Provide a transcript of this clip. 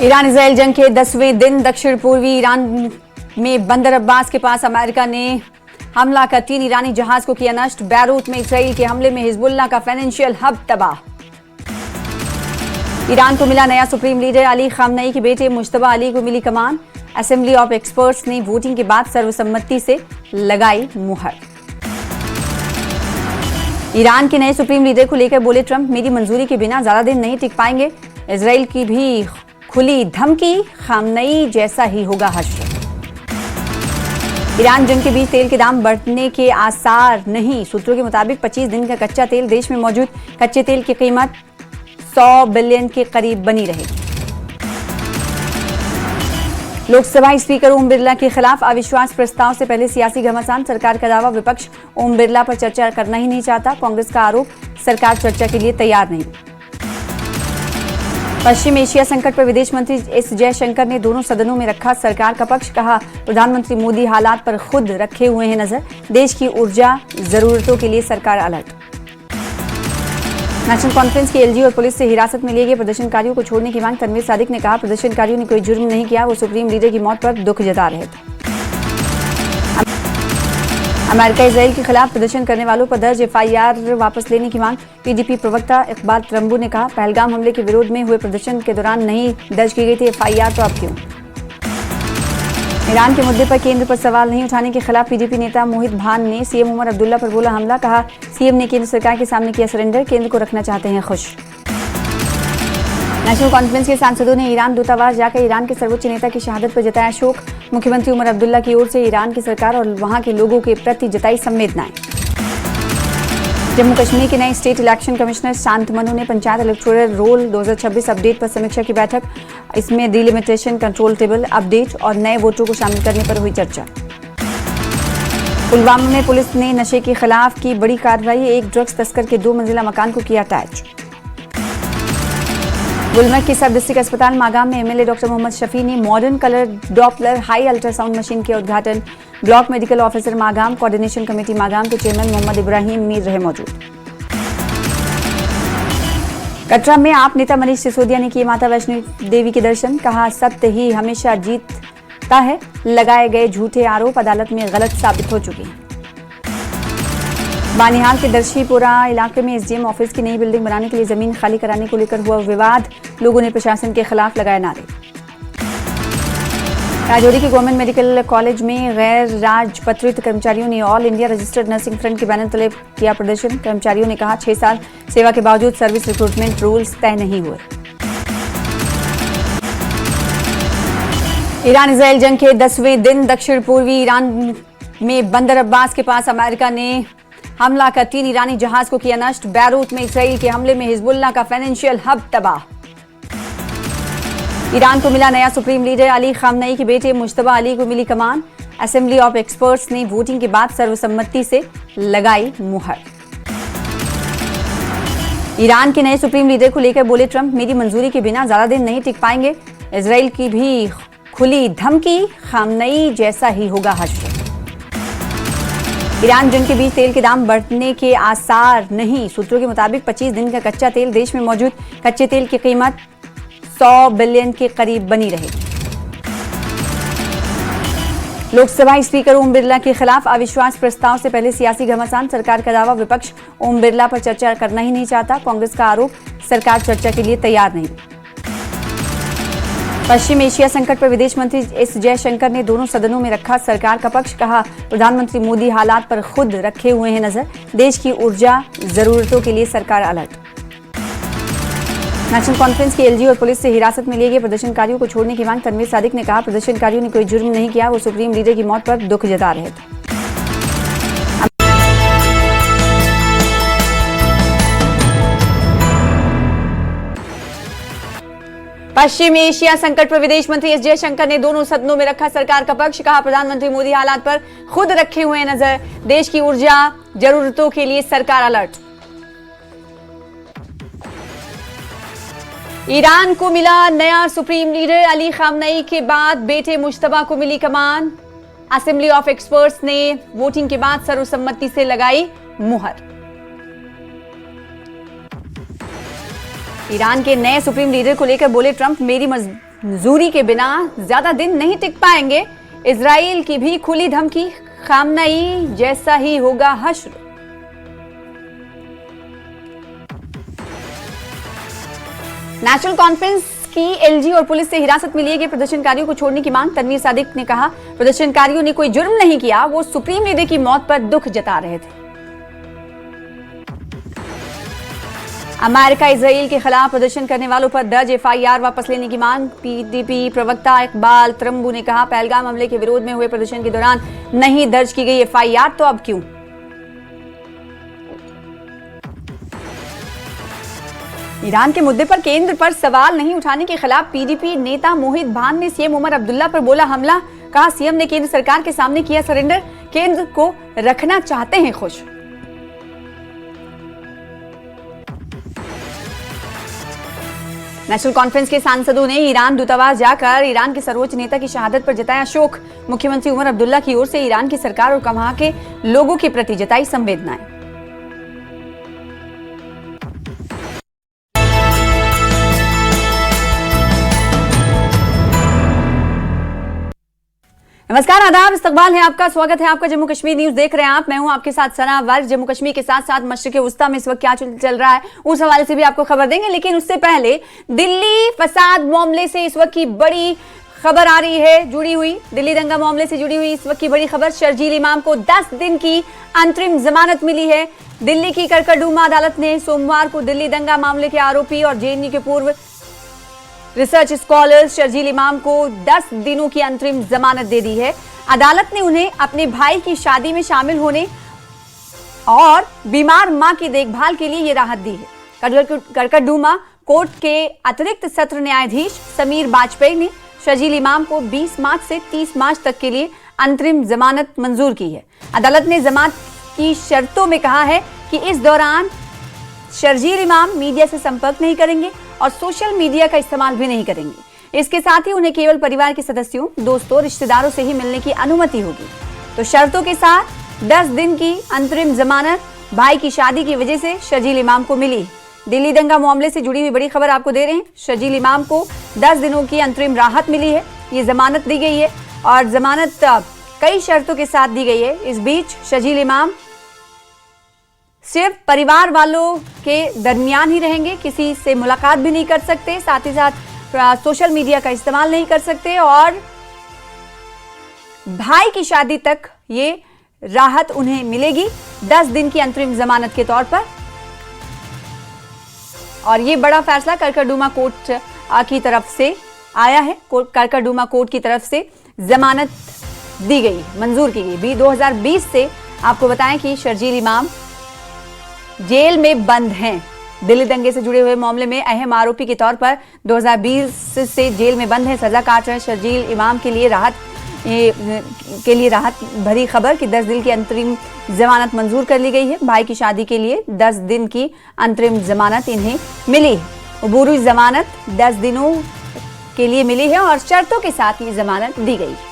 Iran Israel जंग के 10वें दिन दक्षिण पूर्वी ईरान में बंदर अब्बास के पास अमेरिका ने हमला कर 3 ईरानी जहाज को किया नष्ट। बैरूत में इजराइल के हमले में हिजबुल्लाह का फाइनेंशियल हब तबाह। ईरान को मिला नया सुप्रीम लीडर, अली खामनई के बेटे मुश्तबा अली को मिली कमान। असेंबली ऑफ एक्सपर्ट्स ने वोटिंग के बाद सर्वसम्मति से लगाई मुहर। ईरान के नए सुप्रीम लीडर को लेकर बोले ट्रंप, मेरी मंजूरी के बिना ज्यादा दिन नहीं टिक पाएंगे। इजराइल की भी खुली धमकी, खामनई जैसा ही होगा हश्र। ईरान जंग के बीच तेल के दाम बढ़ने के आसार नहीं। सूत्रों के मुताबिक 25 दिन का कच्चा तेल देश में मौजूद कच्चे तेल की कीमत 100 बिलियन के करीब बनी रहेगी। लोकसभा स्पीकर ओम बिरला के खिलाफ अविश्वास प्रस्ताव से पहले सियासी घमासान। सरकार का दावा, विपक्ष ओम बिरला पर चर्चा करना ही नहीं चाहता। कांग्रेस का आरोप, सरकार चर्चा के लिए तैयार नहीं। पश्चिम एशिया संकट पर विदेश मंत्री एस जयशंकर ने दोनों सदनों में रखा सरकार का पक्ष। कहा, प्रधानमंत्री मोदी हालात पर खुद रखे हुए हैं नजर। देश की ऊर्जा जरूरतों के लिए सरकार अलर्ट। नेशनल कॉन्फ्रेंस की एलजी और पुलिस से हिरासत में लिए गए प्रदर्शनकारियों को छोड़ने की मांग। तनवीर सादिक ने कहा, प्रदर्शनकारियों ने कोई जुर्म नहीं किया, वो सुप्रीम लीडर की मौत पर दुख जता रहे थे। अमेरिका इजराइल के खिलाफ प्रदर्शन करने वालों पर दर्ज एफआईआर वापस लेने की मांग। पीडीपी प्रवक्ता इकबाल त्रंबू ने कहा, पहलगाम हमले के विरोध में हुए प्रदर्शन के दौरान नहीं दर्ज की गई थी एफआईआर, तो अब क्यों? ईरान के मुद्दे पर केंद्र पर सवाल नहीं उठाने के खिलाफ पीडीपी नेता मोहित भान ने सीएम उमर अब्दुल्ला पर बोला हमला। कहा, सीएम ने केंद्र सरकार के सामने किया सरेंडर, केंद्र को रखना चाहते हैं खुश। नेशनल कॉन्फ्रेंस के सांसदों ने ईरान दूतावास जाकर ईरान के सर्वोच्च नेता की शहादत पर जताया शोक। मुख्यमंत्री उमर अब्दुल्ला की ओर से ईरान की सरकार और वहां के लोगों के प्रति जताई संवेदनाएं। जम्मू कश्मीर के नए स्टेट इलेक्शन कमिश्नर शांतमनु ने पंचायत इलेक्टोरल रोल 2026 अपडेट पर समीक्षा की बैठक। इसमें डिलिमिटेशन, कंट्रोल टेबल अपडेट और नए वोटरों को शामिल करने पर हुई चर्चा। पुलवामा में पुलिस ने नशे के खिलाफ की बड़ी कार्रवाई। एक ड्रग्स तस्कर के 2 मंजिला मकान को किया अटैच। गुलमर्ग के सब डिस्ट्रिक्ट अस्पताल मागाम में एमएलए डॉक्टर मोहम्मद शफी ने modern colour Doppler high ultrasound machine किया उद्घाटन। Block medical officer Magam, coordination committee Magam के चेयरमैन मोहम्मद इब्राहिम मीर रहे मौजूद। कटरा में आप नेता मनीष सिसोदिया ने किए माता वैष्णो देवी के दर्शन। कहा, सत्य ही हमेशा जीतता है, लगाए गए झूठे आरोप अदालत में गलत साबित हो चुके हैं। बानिहाल के दर्शीपुरा इलाके में एसडीएम ऑफिस की नई बिल्डिंग बनाने के लिए जमीन खाली कराने को लेकर हुआ विवाद। लोगों ने प्रशासन के खिलाफ लगाए नारे। राजौरी के गवर्नमेंट मेडिकल कॉलेज में गैर राजपत्रित कर्मचारियों ने all India registered nursing front के बैनर तले किया प्रदर्शन। कर्मचारियों ने कहा, 6 साल सेवा के बावजूद सर्विस रिक्रूटमेंट रूल्स तय नहीं हुए। ईरान इजराइल जंग के 10वें दिन दक्षिण पूर्वी ईरान में बंदर अब्बास के पास अमेरिका ने हमला कर 3 ईरानी जहाज को किया नष्ट। बैरूत में इजराइल के हमले में हिजबुल्लाह का फाइनेंशियल हब तबाह। ईरान को मिला नया सुप्रीम लीडर, अली खामनई के बेटे मुश्तबा अली को मिली कमान। असेंबली ऑफ एक्सपर्ट्स ने वोटिंग के बाद सर्वसम्मति से लगाई मुहर। ईरान के नए सुप्रीम लीडर को लेकर बोले ट्रंप, मेरी मंजूरी के बिना ज्यादा दिन नहीं टिक पाएंगे। इजराइल की भी खुली धमकी, खामनई जैसा ही होगा हश्र। ईरान जंग के बीच तेल के दाम बढ़ने के आसार नहीं। सूत्रों के मुताबिक 25 दिन का कच्चा तेल देश में मौजूद कच्चे तेल की कीमत 100 बिलियन के करीब बनी रहेगी। लोकसभा स्पीकर ओम बिरला के खिलाफ अविश्वास प्रस्ताव से पहले सियासी घमासान। सरकार का दावा, विपक्ष ओम बिरला पर चर्चा करना ही नहीं चाहता। कांग्रेस का आरोप, सरकार चर्चा के लिए तैयार नहीं। पश्चिम एशिया संकट पर विदेश मंत्री एस जयशंकर ने दोनों सदनों में रखा सरकार का पक्ष। कहा, प्रधानमंत्री मोदी हालात पर खुद रखे हुए हैं नजर। देश की ऊर्जा जरूरतों के लिए सरकार अलर्ट। नेशनल कॉन्फ्रेंस की एलजी और पुलिस से हिरासत में लिए गए प्रदर्शनकारियों को छोड़ने की मांग। तनवीर सादिक ने कहा, प्रदर्शनकारियों ने कोई जुर्म नहीं किया, वो सुप्रीम लीडर की मौत पर दुख जता रहे थे। पश्चिम एशिया संकट पर विदेश मंत्री एस जयशंकर ने दोनों सदनों में रखा सरकार का पक्ष। कहा, प्रधानमंत्री मोदी हालात पर खुद रखे हुए हैं नजर। देश की ऊर्जा जरूरतों के लिए सरकार अलर्ट। ईरान को मिला नया सुप्रीम लीडर, अली खामनई के बाद बेटे मुश्तबा को मिली कमान। असेंबली ऑफ एक्सपर्ट्स ने वोटिंग के बाद सर्वसम्मति से लगाई मुहर। ईरान के नए सुप्रीम लीडर को लेकर बोले ट्रंप, मेरी मंजूरी के बिना ज्यादा दिन नहीं टिक पाएंगे। इजराइल की भी खुली धमकी, खामनेई जैसा ही होगा हश्र। नेशनल कॉन्फ्रेंस की एलजी और पुलिस से हिरासत में लिए गए प्रदर्शनकारियों को छोड़ने की मांग। तनवीर सादिक ने कहा, प्रदर्शनकारियों ने कोई जुर्म नहीं किया, वो सुप्रीम लीडर की मौत पर दुख जता रहे थे। अमेरिका इजराइल के खिलाफ प्रदर्शन करने वालों पर दर्ज एफआईआर वापस लेने की मांग। पीडीपी प्रवक्ता इकबाल त्रंबू ने कहा, पहलगाम हमले के विरोध में हुए प्रदर्शन के दौरान नहीं दर्ज की गई एफआईआर तो अब क्यों? ईरान के मुद्दे पर केंद्र पर सवाल नहीं उठाने के खिलाफ पीडीपी नेता मोहित भान ने सीएम उमर अब्दुल्ला पर बोला हमला। कहा, सीएम ने केंद्र सरकार के सामने किया सरेंडर, केंद्र को रखना चाहते हैं खुश। नेशनल कॉन्फ्रेंस के सांसदों ने ईरान दूतावास जाकर ईरान के सर्वोच्च नेता की शहादत पर जताया शोक। मुख्यमंत्री उमर अब्दुल्ला की ओर से ईरान की सरकार और वहां के लोगों के प्रति जताई संवेदनाएं। नमस्कार, आदाब, इस्तकबाल है आपका, स्वागत है आपका। जम्मू कश्मीर न्यूज देख रहे हैं आप, मैं हूं आपके साथ सना वर्ग। जम्मू कश्मीर के साथ साथ मशरिक़ वुस्ता में इस वक्त क्या चल रहा है उस हवाले से भी आपको खबर देंगे, लेकिन उससे पहले दिल्ली फसाद मामले से इस वक्त की बड़ी खबर आ रही है जुड़ी हुई। दिल्ली दंगा मामले से जुड़ी हुई इस वक्त की बड़ी खबर, शर्जील इमाम को 10 दिन की अंतरिम जमानत मिली है। दिल्ली की करकरडूमा अदालत ने सोमवार को दिल्ली दंगा मामले के आरोपी और जेएनयू के पूर्व रिसर्च स्कॉलर शर्जील इमाम को 10 दिनों की अंतरिम जमानत दे दी है। अदालत ने उन्हें अपने भाई की शादी में शामिल होने और बीमार मां की देखभाल के लिए ये राहत दी है। करकरडूमा कोर्ट के अतिरिक्त सत्र न्यायाधीश समीर बाजपेयी ने शर्जील इमाम को 20 मार्च से 30 मार्च तक के लिए अंतरिम जमानत मंजूर की है। अदालत ने जमानत की शर्तों में कहा है कि इस दौरान शर्जील इमाम मीडिया से संपर्क नहीं करेंगे और सोशल मीडिया का इस्तेमाल भी नहीं करेंगे। इसके साथ ही उन्हें केवल परिवार के सदस्यों, दोस्तों, रिश्तेदारों से ही मिलने की अनुमति होगी। तो शर्तों के साथ 10 दिन की अंतरिम जमानत भाई की शादी की वजह से शर्जील इमाम को मिली। दिल्ली दंगा मामले से जुड़ी हुई बड़ी खबर आपको दे रहे हैं। शर्जील इमाम को 10 दिनों की अंतरिम राहत मिली है, ये जमानत दी गई है और जमानत कई शर्तों के साथ दी गई है। इस बीच शर्जील इमाम सिर्फ परिवार वालों के दरमियान ही रहेंगे, किसी से मुलाकात भी नहीं कर सकते, साथ ही साथ सोशल मीडिया का इस्तेमाल नहीं कर सकते और भाई की शादी तक ये राहत उन्हें मिलेगी 10 दिन की अंतरिम जमानत के तौर पर। और ये बड़ा फैसला करकरडूमा कोर्ट की तरफ से आया है। करकरडूमा कोर्ट की तरफ से जमानत दी गई, मंजूर की गई। 2020 से आपको बताएं कि शर्जील इमाम जेल में बंद हैं। दिल्ली दंगे से जुड़े हुए मामले में अहम आरोपी के तौर पर 2020 से जेल में बंद है, सजा काट रहे शर्जील इमाम के लिए राहत भरी खबर कि 10 दिन की अंतरिम जमानत मंजूर कर ली गई है। भाई की शादी के लिए 10 दिन की अंतरिम जमानत इन्हें मिली है। अबूरी जमानत 10 दिनों के लिए मिली है और शर्तों के साथ ये जमानत दी गई है।